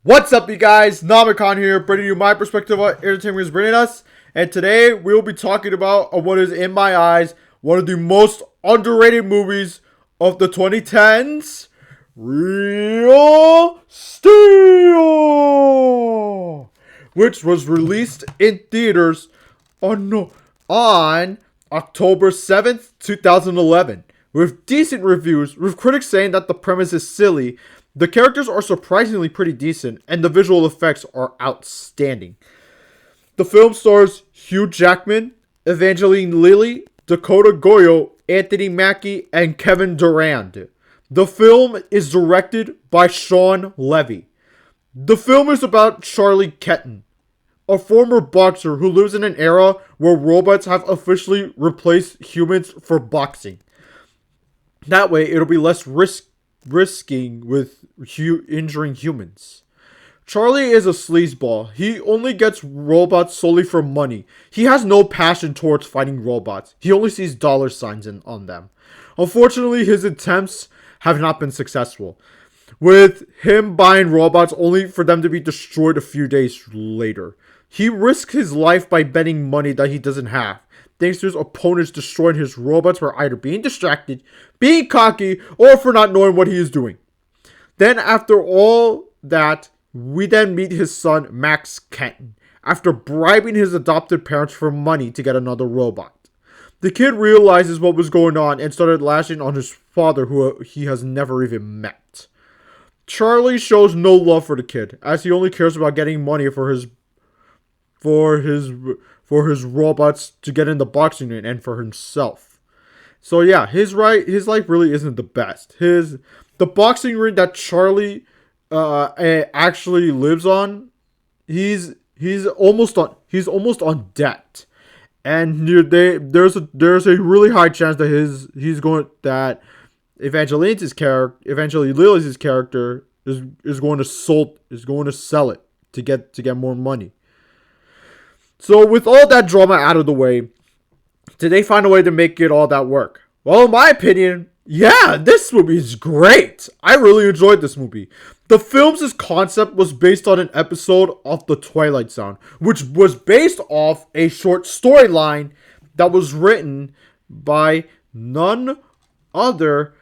What's up, you guys? Namicon here, bringing you my perspective on entertainment is bringing us. And today we'll be talking about what is, in my eyes, one of the most underrated movies of the 2010s, Real Steel, which was released in theaters on October 7th, 2011, with decent reviews, with critics saying that the premise is silly. The characters are surprisingly pretty decent, and the visual effects are outstanding. The film stars Hugh Jackman, Evangeline Lilly, Dakota Goyo, Anthony Mackie, and Kevin Durand. The film is directed by Shawn Levy. The film is about Charlie Keaton, a former boxer who lives in an era where robots have officially replaced humans for boxing. That way, it'll be less risking with injuring humans. Charlie is a sleazeball. He only gets robots solely for money. He has no passion towards fighting robots. He only sees dollar signs on them. Unfortunately, his attempts have not been successful, with him buying robots only for them to be destroyed a few days later. He risks his life by betting money that he doesn't have, thanks to his opponents destroying his robots for either being distracted, being cocky, or for not knowing what he is doing. Then, after all that, we then meet his son, Max Kenton, after bribing his adopted parents for money to get another robot. The kid realizes what was going on and started lashing on his father, who he has never even met. Charlie shows no love for the kid, as he only cares about getting money for his robots to get in the boxing ring and for himself. So yeah, his life really isn't the best. The boxing ring that Charlie actually lives on, he's almost on debt, and there's a really high chance that Evangeline Lilly's character is going to sell it to get more money. So with all that drama out of the way, did they find a way to make it all that work? Well, in my opinion, yeah, this movie is great. I really enjoyed this movie. The film's concept was based on an episode of The Twilight Zone, which was based off a short storyline that was written by none other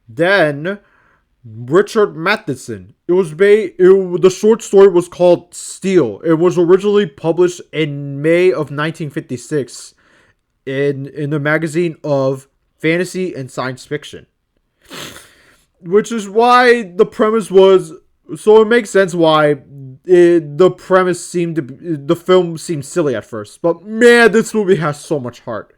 than Richard Matheson. The short story was called Steel. It was originally published in May of 1956 in the magazine of Fantasy and Science Fiction. Which is why the premise was, so it makes sense why the film seemed silly at first. But man, this movie has so much heart.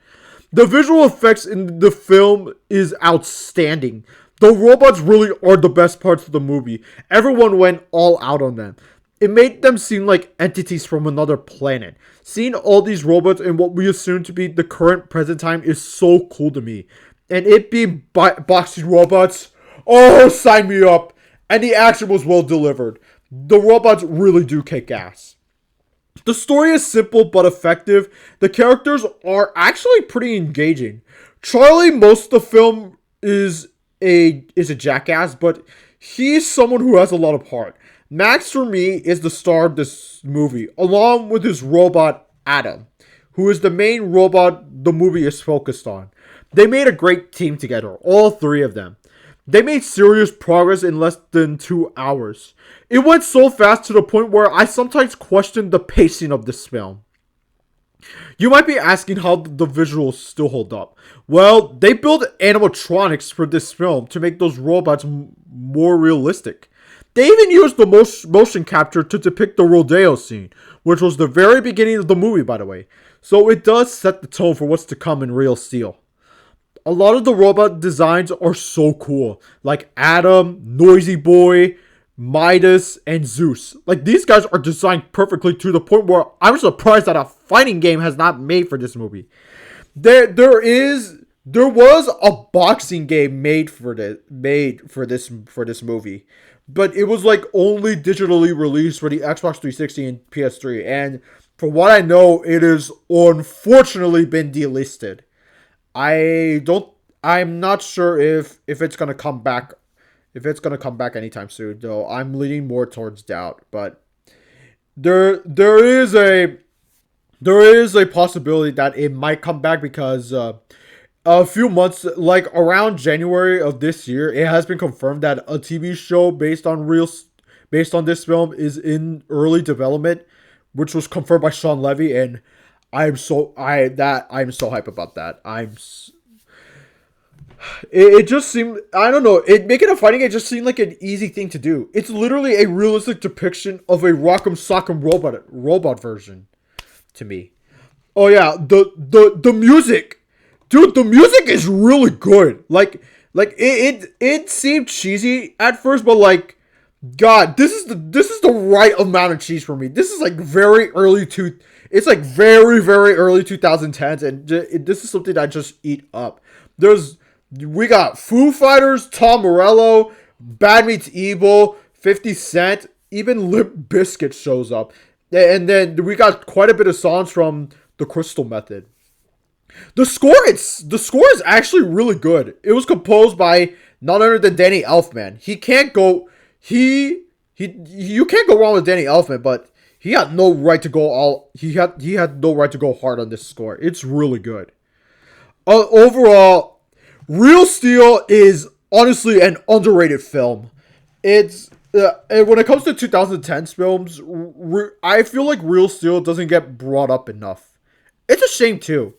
The visual effects in the film is outstanding. The robots really are the best parts of the movie. Everyone went all out on them. It made them seem like entities from another planet. Seeing all these robots in what we assume to be the current present time is so cool to me. And it being boxing robots, oh, sign me up. And the action was well delivered. The robots really do kick ass. The story is simple but effective. The characters are actually pretty engaging. Charlie, most of the film is a jackass, but he's someone who has a lot of heart. Max, for me, is the star of this movie, along with his robot, Adam, who is the main robot the movie is focused on. They made a great team together, all three of them. They made serious progress in less than 2 hours. It went so fast to the point where I sometimes questioned the pacing of this film. You might be asking how the visuals still hold up. Well, they built animatronics for this film to make those robots more realistic. They even used the motion capture to depict the rodeo scene, which was the very beginning of the movie, by the way. So it does set the tone for what's to come in Real Steel. A lot of the robot designs are so cool, like Adam, Noisy Boy, Midas, and Zeus. Like, these guys are designed perfectly to the point where I'm surprised that a fighting game has not made for this movie. There was a boxing game made for this movie, but it was like only digitally released for the Xbox 360 and PS3, and from what I know, it has unfortunately been delisted. I'm not sure if it's gonna come back if it's gonna come back anytime soon. Though I'm leaning more towards doubt, but there is a possibility that it might come back because a few months, like around January of this year, it has been confirmed that a TV show based on this film is in early development, which was confirmed by Sean Levy, and I'm so hype about that. It just seemed, I don't know, it making a fighting game just seemed like an easy thing to do. It's literally a realistic depiction of a Rock'em Sock'em robot version to me. Oh yeah, the music, dude. The music is really good. It seemed cheesy at first, but like, God, this is the right amount of cheese for me. This is like it's like very early 2010s, and this is something that I just eat up. We got Foo Fighters, Tom Morello, Bad Meets Evil, 50 Cent, even Limp Bizkit shows up. And then we got quite a bit of songs from the Crystal Method. The score is actually really good. It was composed by none other than Danny Elfman. You can't go wrong with Danny Elfman, but he had no right to go hard on this score. It's really good. Overall, Real Steel is honestly an underrated film. It's when it comes to 2010s films, I feel like Real Steel doesn't get brought up enough. It's a shame too,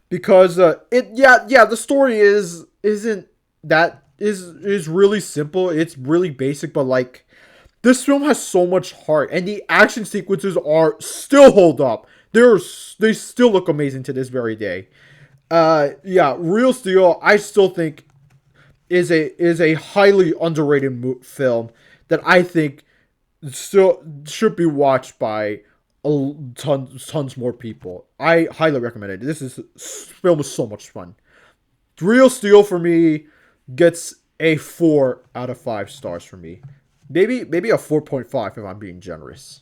because the story isn't that is really simple. It's really basic, but like this film has so much heart, and the action sequences are still hold up. They still look amazing to this very day. Real Steel, I still think is a highly underrated film that I think still should be watched by tons more people. I highly recommend it. Film is so much fun. Real Steel for me gets a 4 out of 5 stars for me. Maybe a 4.5 if I'm being generous.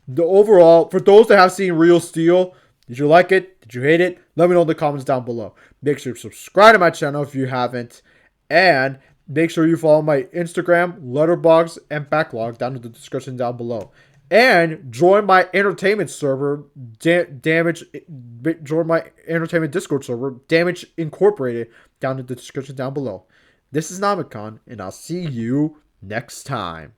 The overall, for those that have seen Real Steel, did you like it? Did you hate it? Let me know in the comments down below. Make sure to subscribe to my channel if you haven't. And make sure you follow my Instagram, Letterboxd, and Backlog down in the description down below. And join my entertainment server, join my entertainment Discord server, Damage Incorporated, down in the description down below. This is Namicon, and I'll see you next time.